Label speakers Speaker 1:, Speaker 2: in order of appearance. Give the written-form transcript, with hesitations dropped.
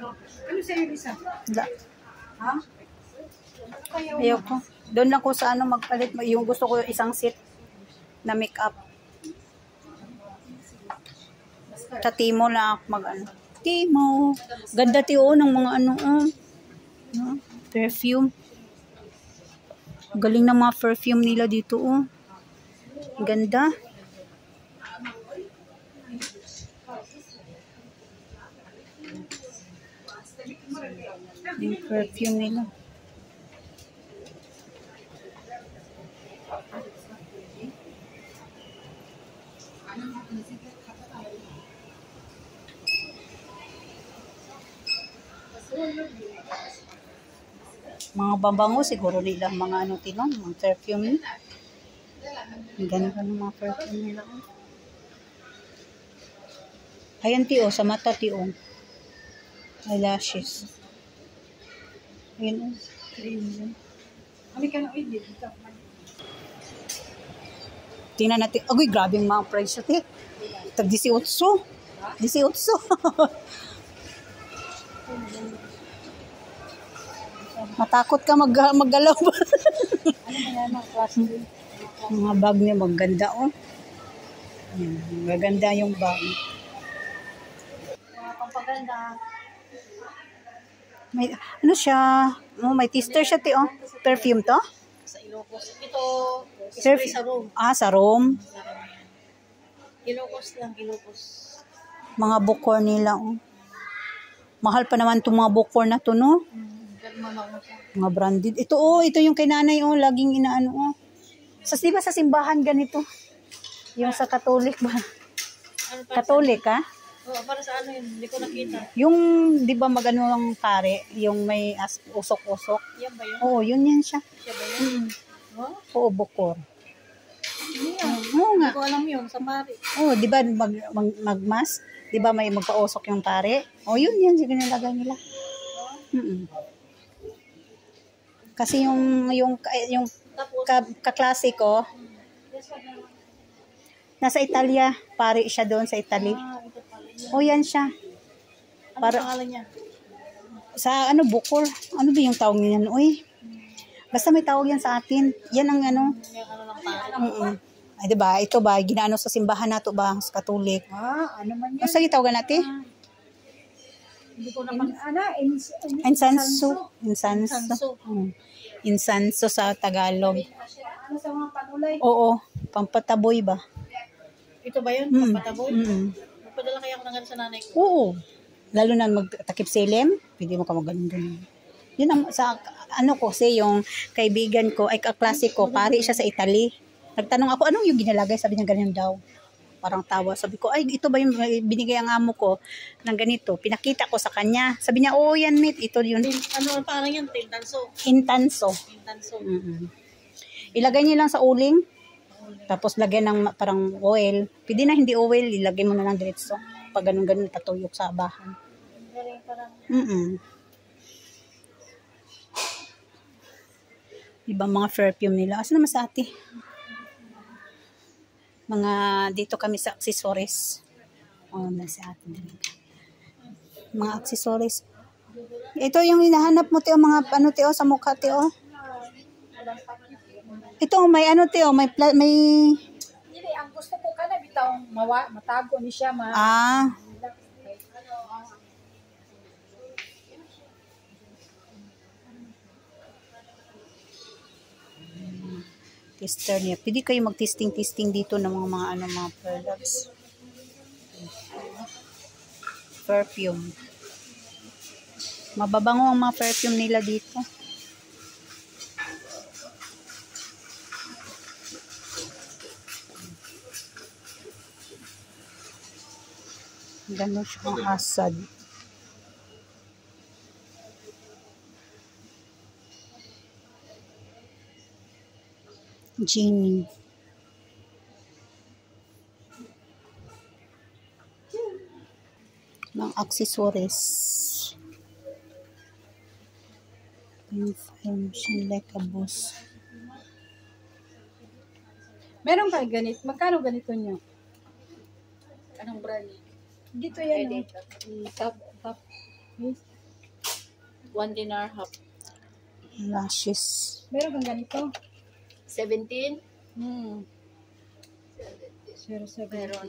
Speaker 1: Ano sa'yo, Lisa?
Speaker 2: Wala.
Speaker 1: Ha?
Speaker 2: Ayoko. Doon lang ko sa ano magpalit. Yung gusto ko isang set na makeup. Sa Timo lang ako mag ano. Timo. Ganda tiyo ng mga ano. Perfume. Galing ng mga perfume nila dito. Ganda. Yung perfume nila. Mga babango siguro nila, mga ano tinong, mga perfume. Ganda ng mga perfume nila. Ayan tiyo, sa mata tiyo. Eyelashes. Ayan.
Speaker 1: Kami ka na ulit.
Speaker 2: Tingnan natin. Agoy, grabe yung mga price natin. Tag 18. 18. Matakot ka maggalaw. Mga bag niya maganda maganda yung bag.
Speaker 1: Mga pampaganda.
Speaker 2: May ano siya? May tester siya ti Perfume to?
Speaker 1: Sa Ilocos. Ito, spray sa room.
Speaker 2: Sa room.
Speaker 1: Ilocos lang, Ilocos.
Speaker 2: Mga bukor nila Mahal pa naman itong mga bukor na to, no? Mga branded. Ito ito yung kay nanay laging inaano di ba sa simbahan ganito? Yung sa Katolik ba?
Speaker 1: Ano
Speaker 2: Katolik ha?
Speaker 1: Para sa ano yun? Hindi ko nakita.
Speaker 2: Yung, di ba magano ang pare? Yung may usok-usok?
Speaker 1: Yan ba yun?
Speaker 2: Oo, yan siya.
Speaker 1: Siya ba yun?
Speaker 2: Oo, bukor.
Speaker 1: Oo nga. Hindi ko alam yun, sa pare.
Speaker 2: Oo, di ba magmas? Di ba may magpausok yung pare? Yan, sige nilagay nila. Kasi yung kaklase ko, nasa Italia, pare siya doon sa Italy. Yan siya.
Speaker 1: Ano pangalan niya?
Speaker 2: Sa bukor. Ano ba yung tawag niyan? Basta may tawag yan sa atin. Yan ang ano. Ay, diba? Ito ba? Ginaano sa simbahan nato ba? Sa Katolik.
Speaker 1: Ano man yan?
Speaker 2: Basta itawagan natin?
Speaker 1: Hindi ko naman.
Speaker 2: Insanso. Insanso sa Tagalog.
Speaker 1: Ano sa mga panulay?
Speaker 2: Oo. Pampataboy ba?
Speaker 1: Ito ba yun? Pampataboy? Magpadala kaya ako ng ganun sa nanay ko?
Speaker 2: Oo. Lalo na magtakip silim, pwede mo ka maganon doon. Yun ang sa kasi yung kaibigan ko, ay kaklase ko, pare siya sa Italy. Nagtanong ako, anong yung ginalagay? Sabi niya ganyan daw. Parang tawa. Sabi ko, ay ito ba yung binigay ang amo ko ng ganito? Pinakita ko sa kanya. Sabi niya, yan mate, ito yun.
Speaker 1: Ano parang yan?
Speaker 2: Intanso. Ilagay niyo lang sa uling. Tapos lagyan ng parang oil. Pwede na hindi oil, ilagay mo na lang diretso. Pag ganun-ganun, tatuyok sa abahan. Ibang mga perfume nila. Asa naman sa ate? Mga dito kami sa accessories. Nasa ate din. Mga accessories. Ito yung hinahanap mo, Teo, mga Teo, sa mukha, Teo. Ito, may Teo, may
Speaker 1: Hindi, ang gusto ko bitaw matago ni siya.
Speaker 2: Tester niya. Pwede kayo mag-testing dito ng mga products. Perfume. Mababango ang mga perfume nila dito. Gano'n siyang asad. Genie. Mga accessories. Like a boss.
Speaker 1: Meron kayo ganito? Magkano ganito nyo? Anong brand? Dito yan. Top. 1 dinar half.
Speaker 2: Lashes.
Speaker 3: Meron kang ganito.
Speaker 1: 17?
Speaker 3: Hmm. Zero, seven.
Speaker 1: Meron.